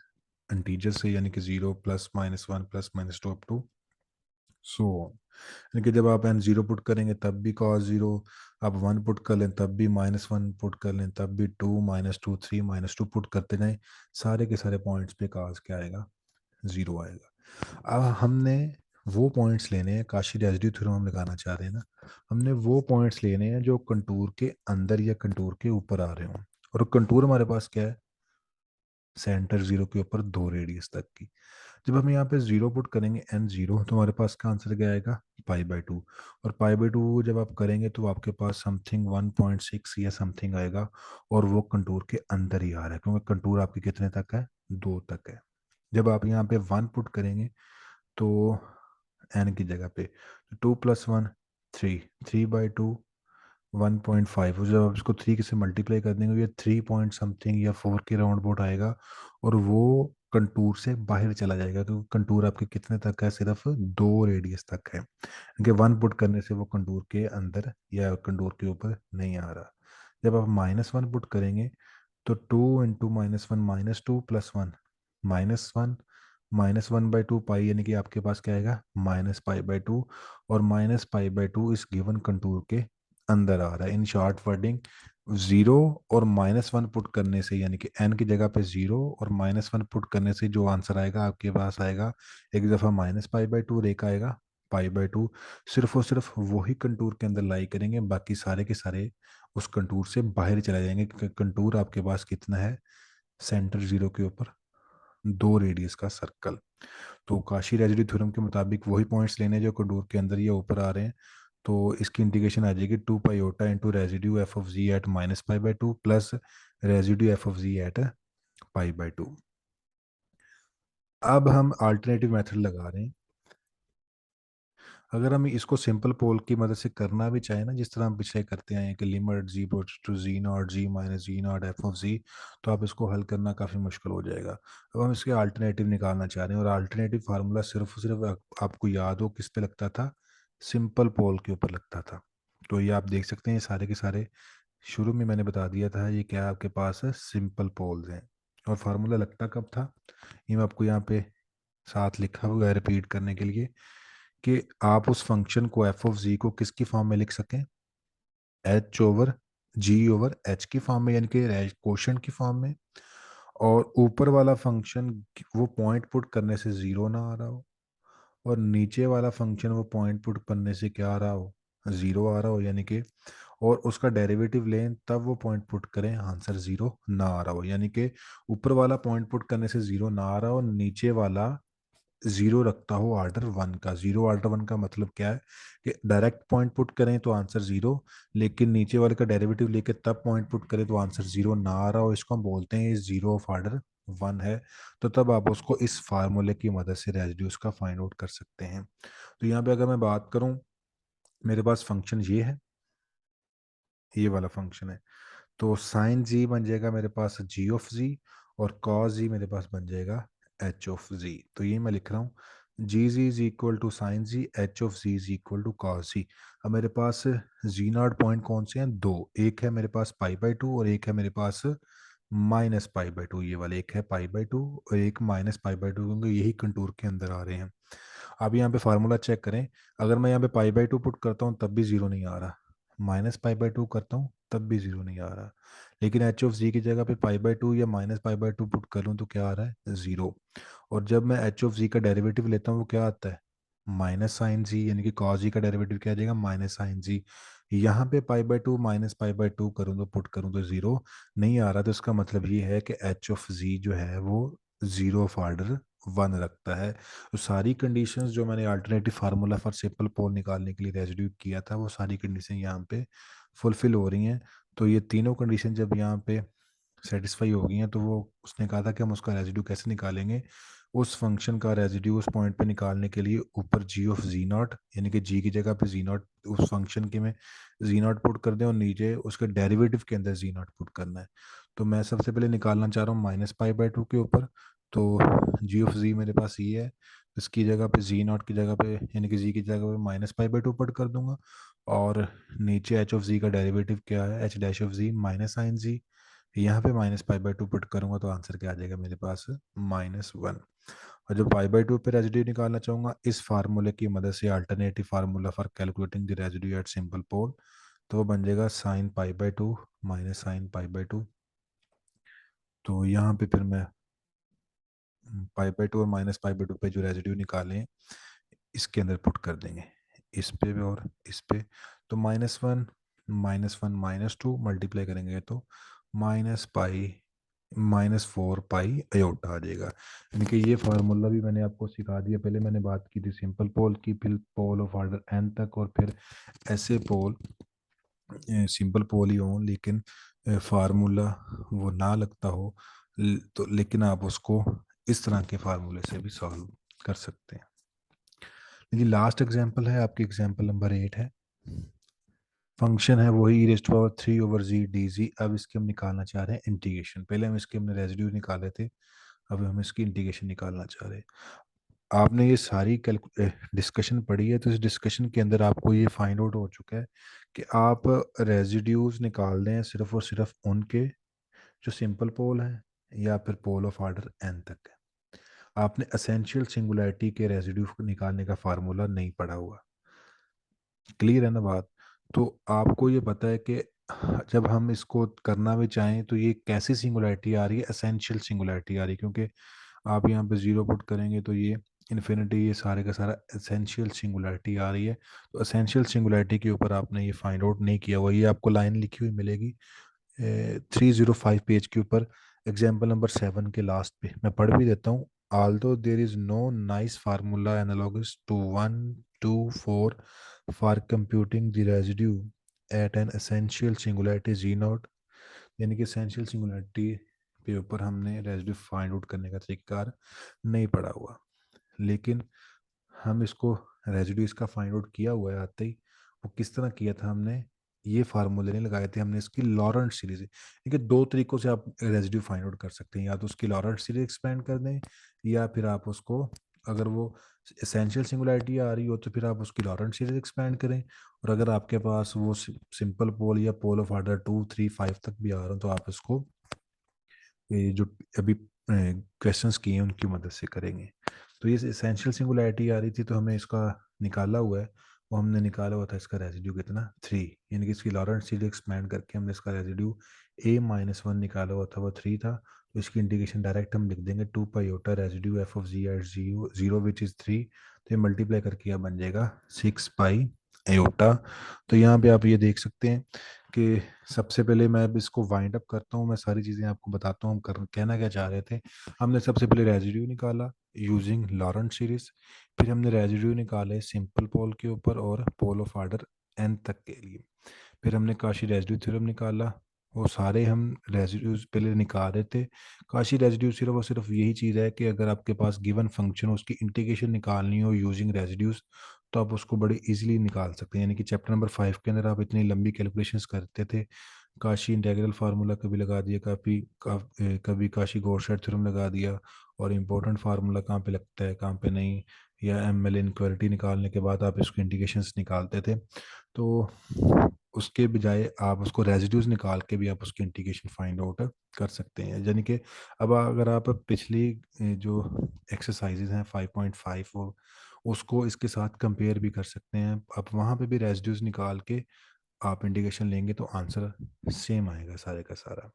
इंटीजर से, यानी कि 0 +-1 +-2 अप टू सो, यानी कि जब आप एन 0 पुट करेंगे तब भी cos 0, आप 1 पुट कर लें तब भी, -1 पुट कर लें तब भी, 2 -2 3 -2 पुट करते जाएं, सारे के सारे पॉइंट्स पे cos क्या आएगा, 0 आएगा। अब हमने वो पॉइंट्स लेने हैं, काशी रेसिड्यू थ्योरम हम लगाना चाह रहे हैं ना, हमने वो पॉइंट्स लेने हैं जो कंटूर के अंदर या कंटूर के ऊपर आ रहे हों, और कंटूर हमारे पास क्या है, सेंटर 0 के ऊपर 2 रेडियस तक की। जब हम यहाँ पे 0 पुट करेंगे n 0, तो हमारे पास का आंसर क्या आएगा, पाई/2। और पाई/2 जब आप करेंगे तो आपके पास समथिंग 1.6 या समथिंग आएगा, और वो कंटूर के अंदर ही आ रहा है, क्योंकि कंटूर आपके कितने तक है, 2 तक है। जब आप यहाँ पे 1 पुट करेंगे तो n की जगह पे 2 + 1 3, 3/2 1.5, और जब आप इसको 3 से मल्टीप्लाई कर देंगे, ये 3 पॉइंट समथिंग या 4 के राउंड अबाउट आएगा, और वो कंटूर से बाहर चला जाएगा, तो कंटूर आपके कितने तक है, सिर्फ 2 रेडियस तक है, क्योंकि 1 पुट करने से वो कंटूर के अंदर या कंटूर के ऊपर नहीं आ रहा। जब आप -1 पुट करेंगे तो 2 × -1 -2 + 1 -1 -1/2 पाई, यानी कि आपके पास क्या आएगा -π/2, और -π/2 इस गिवन कंटूर के अंदर आ रहा है। इन शॉर्ट वर्डिंग, 0 और -1 पुट करने से, यानी कि n की जगह पे 0 और -1 पुट करने से जो आंसर आएगा आपके पास आएगा, एक दफ़ा -π/2 और एक आएगा π/2। सिर्फ और सिर्फ वही कंटूर के अंदर लाई करेंगे, बाकी सारे के सारे उस कंटूर से बाहर चले जाएंगे, क्योंकि कंटूर आपके पास कितना है, सेंटर 0 के ऊपर 2 रेडियस का सर्कल। तो काशी रेजिड्यू थ्योरम के मुताबिक वही पॉइंट्स लेने जो कंटूर के अंदर या ऊपर आ रहे हैं। तो इसकी इंटीग्रेशन आ जाएगी 2 π into residue f of z at -π/2 plus residue f of z at π/2। अब हम अल्टरनेटिव मेथड लगा रहे हैं। अगर हम इसको सिंपल पोल की मदद से करना भी चाहें ना, जिस तरह हम पिछले करते आए हैं कि limit z goes to z naught z minus z naught f of z, तो आप इसको हल करना काफ़ी मुश्किल हो जाएगा। अब हम इसके अल्टरनेटिव निकालना चाह रहे हैं, और अल्टरनेटिव फार्मूला सिर्फ सिर्फ आपको याद हो किस पे लगता था, सिंपल पोल के ऊपर लगता था। तो ये आप देख सकते हैं, ये सारे के सारे शुरू में मैंने बता दिया था, ये क्या आपके पास है, सिंपल पोल्स हैं। और फार्मूला लगता कब था, ये मैं आपको यहाँ पे साथ लिखा हुआ है रिपीट करने के लिए, कि आप उस फंक्शन को एफ ऑफ जी को किसकी फॉर्म में लिख सकें, एच ओवर जी ओवर एच की फॉर्म में, यानी कि कोशेंट की फॉर्म में, और ऊपर वाला फंक्शन वो पॉइंट पुट करने से 0 ना आ रहा हो, और नीचे वाला फंक्शन वो पॉइंट पुट करने से क्या आ रहा हो, 0 आ रहा हो, यानी कि और उसका डेरिवेटिव लें तब वो पॉइंट पुट करें, आंसर 0 ना आ रहा हो, यानी कि ऊपर वाला पॉइंट पुट करने से 0 ना आ रहा हो, नीचे वाला 0 रखता हो ऑर्डर 1 का। 0 ऑर्डर 1 का मतलब क्या है, कि डायरेक्ट पॉइंट पुट करें तो आंसर 0, लेकिन नीचे वाले का डेरिवेटिव लेके तब पॉइंट पुट करें तो आंसर 0 ना आ रहा हो, इसको हम बोलते हैं 0 ऑफ ऑर्डर 1 है। तो तब आप उसको इस फार्मूले की मदद से रेजिड्यूस का फाइंड आउट कर सकते हैं। तो यहाँ पे अगर मैं बात करूँ, मेरे पास फंक्शन ये है, ये वाला फंक्शन है, तो साइन जी बन जाएगा मेरे पास जी ऑफ जी, और कॉस जी मेरे पास बन जाएगा एच ऑफ जी। तो ये मैं लिख रहा हूँ, z z is equal to sine z, h of z is equal to cos z. अब मेरे पास जी नॉट पॉइंट कौन से हैं, दो, एक है मेरे पास π/2 और एक है मेरे पास -π/2। ये वाले, एक है π/2 और एक -π/2, क्योंकि यही कंटूर के अंदर आ रहे हैं। अब यहाँ पे फार्मूला चेक करें, अगर मैं यहाँ पे π/2 पुट करता हूँ तब भी 0 नहीं आ रहा, -π/2 करता हूँ तब भी 0 नहीं आ रहा, लेकिन एच ऑफ जी की जगह पे π/2 या -π/2 पुट करूँ तो क्या आ रहा है, 0। और जब मैं एच ऑफ जी का डेरिवेटिव लेता हूँ वो क्या आता है, माइनस साइन जी, यानी कि कॉस जी का डेरिवेटिव क्या आ जाएगा, माइनस साइन जी। यहाँ पे π/2 -π/2 करूँ तो पुट करूँ तो 0 नहीं आ रहा, तो इसका मतलब ये है कि एच ऑफ जी जो है वो 0 ऑफ ऑर्डर 1 रखता है। तो सारी कंडीशंस जो मैंने अल्टरनेटिव फार्मूला फॉर सिंपल पोल निकालने के लिए रेजिड्यू किया था, वो सारी कंडीशन यहाँ पे फुलफिल हो रही हैं। तो ये तीनों कंडीशन जब यहाँ पे सेटिस्फाई हो गई हैं, तो वो उसने कहा था कि हम उसका रेजिड्यू कैसे निकालेंगे, उस फंक्शन का रेजिड्यू उस पॉइंट पे निकालने के लिए ऊपर जी ऑफ जी नॉट, यानी कि जी की जगह पे जी नॉट, उस फंक्शन के में जी नॉट पुट कर दें, और नीचे उसके डेरिवेटिव के अंदर जी नॉट पुट करना है। तो मैं सबसे पहले निकालना चाह रहा हूँ -π/2 के ऊपर, तो जी ऑफ जी मेरे पास ये है, इसकी जगह पे जी नॉट की जगह पे, यानी कि जी की जगह पे -π/2 पुट कर दूंगा, और नीचे एच ऑफ जी का डेरिवेटिव क्या है, h dash of z minus sine z, यहाँ पे -π/2 पुट करूंगा तो आंसर क्या आ जाएगा मेरे पास, -1। और जब π/2 पे रेजिड्यू निकालना चाहूंगा इस फार्मूले की मदद से, alternative formula for calculating the residue at simple pole, तो वो बन जाएगा साइन π/2 माइनस साइन π/2। तो यहाँ पे फिर मैं π/2 और -π/2 पे जो रेजिड्यू निकाले हैं, इसके अंदर पुट कर देंगे, इस पे भी और इस पे। तो -1 -1 -2 मल्टीप्लाई करेंगे तो -4 पाई अयोटा आ जाएगा। यानी कि ये फार्मूला भी मैंने आपको सिखा दिया, पहले मैंने बात की थी सिंपल पोल की, फिर पोल ऑफ ऑर्डर n तक, और फिर ऐसे पोल, सिंपल पोल ही हो लेकिन फार्मूला वो ना लगता हो, तो लेकिन आप उसको इस तरह के फार्मूले से भी सॉल्व कर सकते हैं। लेकिन लास्ट एग्जांपल है आपकी, एग्जांपल नंबर 8 है, फंक्शन है वही e⁻³ / 3/z dz। अब इसके हम निकालना चाह रहे हैं इंटीग्रेशन। पहले हम इसके हमने रेजिड्यू निकाले थे, अब हम इसकी इंटीग्रेशन निकालना चाह रहे हैं। आपने ये सारी डिस्कशन पढ़ी है, तो इस डिस्कशन के अंदर आपको ये फाइंड आउट हो चुका है कि आप रेजिड्यूज निकाल दें सिर्फ और सिर्फ उनके जो सिंपल पोल हैं या फिर पोल ऑफ ऑर्डर n तक है। आपने एसेंशियल सिंगुलैरिटी के रेजिड्यू निकालने का फार्मूला नहीं पढ़ा हुआ। क्लियर है ना बात? तो आपको ये पता है कि जब हम इसको करना भी चाहें तो ये कैसी सिंगुलैरिटी आ रही है, एसेंशियल सिंगुलैरिटी आ रही है, क्योंकि आप यहाँ पे जीरो पुट करेंगे तो ये इन्फिनिटी, ये सारे का सारा एसेंशियल सिंगुलैरिटी आ रही है। तो एसेंशियल सिंगुलैरिटी के ऊपर आपने ये फाइंड आउट नहीं किया हुआ, ये आपको लाइन लिखी हुई मिलेगी 305 पेज के ऊपर, एग्जाम्पल नंबर 7 के लास्ट पे मैं पढ़ भी देता हूँ। although there is no nice formula analogous to 1 2 4 for computing the residue at an essential singularity z naught, यानी कि essential singularity के ऊपर हमने रेजिड्यू फाइंड आउट करने का तरीका नहीं पढ़ा हुआ, लेकिन हम इसको रेजिड्यू इसका फाइंड आउट किया हुआ है आते ही। वो किस तरह किया था हमने, ये फार्मूले नहीं लगाए थे, हमने इसकी लॉरेंट सीरीज, देखिए दो तरीकों से आप रेजिड्यू फाइंड आउट कर सकते हैं, या तो उसकी लॉरेंट सीरीज एक्सपेंड कर दें, या फिर आप उसको, अगर वो एसेंशियल सिंगुलैरिटी आ रही हो तो फिर आप उसकी लॉरेंट सीरीज एक्सपेंड करें, और अगर आपके पास वो सिंपल पोल या पोल ऑफ ऑर्डर 2 3 5 तक भी आ रहा हो तो आप इसको ये जो अभी क्वेश्चंस किए हैं उनकी मदद से करेंगे। तो ये एसेंशियल सिंगुलैरिटी आ रही थी तो हमें इसका निकाला हुआ है, वो हमने निकाला हुआ था इसका रेजिड्यू कितना 3, यानी कि इसकी लॉरेंट सीरीज एक्सपेंड करके हमने इसका रेजिड्यू a-1 निकाला हुआ था, वो 3 था। तो इसकी इंटीग्रेशन डायरेक्ट हम लिख देंगे 2 pi residue f of z at zero which is 3, तो ये मल्टीप्लाई करके यह बन जाएगा 6 पाई। तो यहाँ पे आप ये देख सकते हैं कि सबसे पहले मैं अब इसको वाइंड अप करता हूँ, मैं सारी चीज़ें आपको बताता हूँ हम कहना क्या चाह रहे थे। हमने सबसे पहले रेजिड्यू निकाला यूजिंग लॉरेंट सीरीज, फिर हमने रेजिड्यू निकाले सिंपल पोल के ऊपर और पोल ऑफ ऑर्डर n तक के लिए, फिर हमने काशी रेजिड्यू थ्योरम निकाला। वो सारे हम रेजिड्यूज पहले निकाल रहे थे। काशी रेजिड्यू सिर्फ और सिर्फ यही चीज़ है कि अगर आपके पास गिवन फंक्शन हो, उसकी इंटीग्रेशन निकालनी हो यूजिंग रेजिड्यूज, तो आप उसको बड़े इजीली निकाल सकते हैं। यानी कि चैप्टर नंबर 5 के अंदर आप इतनी लंबी कैलकुलेशंस करते थे, काशी इंटीग्रल फार्मूला कभी लगा दिया, कभी काशी गौरशेड थ्योरम लगा दिया, और इम्पोर्टेंट फार्मूला कहाँ पे लगता है कहाँ पे नहीं, या एम एल इनक्वालिटी निकालने के बाद आप इसको इंटीग्रेशंस निकालते थे। तो उसके बजाय आप उसको रेजिड्यूज निकाल के भी आप उसकी इंटीग्रेशन फाइंड आउट कर सकते हैं। यानी कि अब अगर आप पिछली जो एक्सरसाइजेज हैं 5.5 वो उसको इसके साथ कंपेयर भी कर सकते हैं, आप वहाँ पे भी रेजिड्यूज निकाल के आप इंटीग्रेशन लेंगे तो आंसर सेम आएगा सारे का सारा।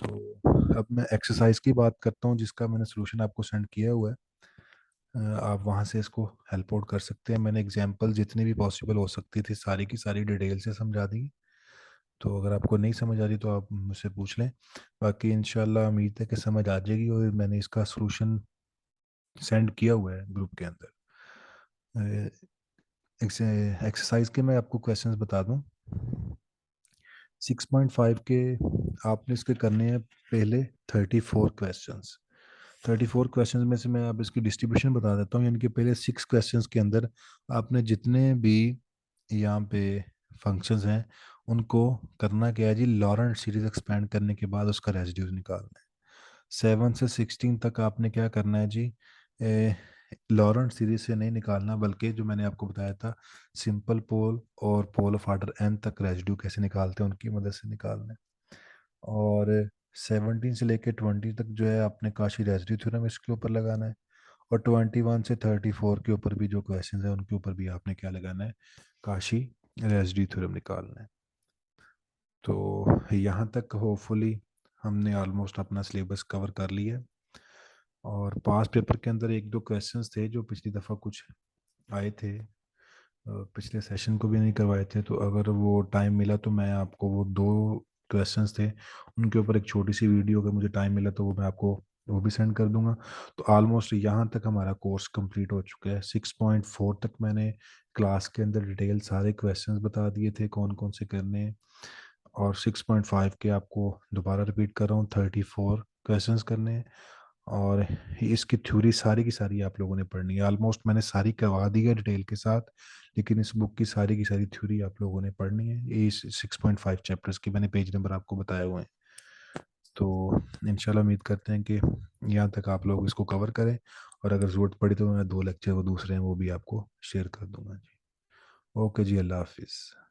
तो अब मैं एक्सरसाइज की बात करता हूँ जिसका मैंने सोल्यूशन आपको सेंड किया हुआ है। आप वहाँ से इसको हेल्प आउट कर सकते हैं। मैंने एग्जांपल जितनी भी पॉसिबल हो सकती थी सारी की सारी डिटेल से समझा दी, तो अगर आपको नहीं समझ आ रही तो आप मुझसे पूछ लें। बाकी इंशाल्लाह उम्मीद है कि समझ आ जाएगी, और मैंने इसका सोल्यूशन सेंड किया हुआ है ग्रुप के अंदर। एक्सरसाइज के मैं आपको क्वेश्चंस बता दूं। 6.5 के आपने इसके करने हैं पहले 34 क्वेश्चंस। 34 क्वेश्चंस में से मैं अब इसकी डिस्ट्रीब्यूशन बता देता हूँ, यानी कि पहले 6 क्वेश्चंस के अंदर आपने जितने भी यहाँ पे फंक्शंस हैं उनको करना क्या है जी, लॉरेंट सीरीज एक्सपेंड करने के बाद उसका रेजिड्यूज निकालना है। 7 से 16 तक आपने क्या करना है जी, लॉरेंट सीरीज से नहीं निकालना, बल्कि जो मैंने आपको बताया था सिंपल पोल और पोल ऑफ ऑर्डर n तक रेजिड्यू कैसे निकालते हैं उनकी मदद से निकालना है। और 17 से लेके 20 तक जो है आपने काशी रेजिड्यू थ्योरम इसके ऊपर लगाना है, और 21 से 34 के ऊपर भी जो क्वेश्चन है उनके ऊपर भी आपने क्या लगाना है, काशी रेजिड्यू थ्योरम निकालना है। तो यहाँ तक होपफुली हमने ऑलमोस्ट अपना सिलेबस कवर कर लिया है। और पास पेपर के अंदर एक दो क्वेश्चंस थे जो पिछली दफ़ा कुछ आए थे, पिछले सेशन को भी नहीं करवाए थे, तो अगर वो टाइम मिला तो मैं आपको वो दो क्वेश्चंस थे उनके ऊपर एक छोटी सी वीडियो, अगर मुझे टाइम मिला तो वो मैं आपको वो भी सेंड कर दूंगा। तो ऑलमोस्ट यहाँ तक हमारा कोर्स कंप्लीट हो चुका है। 6.4 तक मैंने क्लास के अंदर डिटेल सारे क्वेश्चंस बता दिए थे कौन कौन से करने हैं, और 6.5 के आपको दोबारा रिपीट कर रहा हूँ 34 क्वेश्चंस करने हैं, और इसकी थ्योरी सारी की सारी आप लोगों ने पढ़नी है। ऑलमोस्ट मैंने सारी करवा दी है डिटेल के साथ, लेकिन इस बुक की सारी थ्योरी आप लोगों ने पढ़नी है। ये 6.5 चैप्टर्स के मैंने पेज नंबर आपको बताए हुए हैं। तो इंशाल्लाह उम्मीद करते हैं कि यहाँ तक आप लोग इसको कवर करें, और अगर ज़रूरत पड़ी तो मैं 2 लेक्चर वो दूसरे हैं वो भी आपको शेयर कर दूंगा जी। ओके जी, अल्लाह हाफिज़।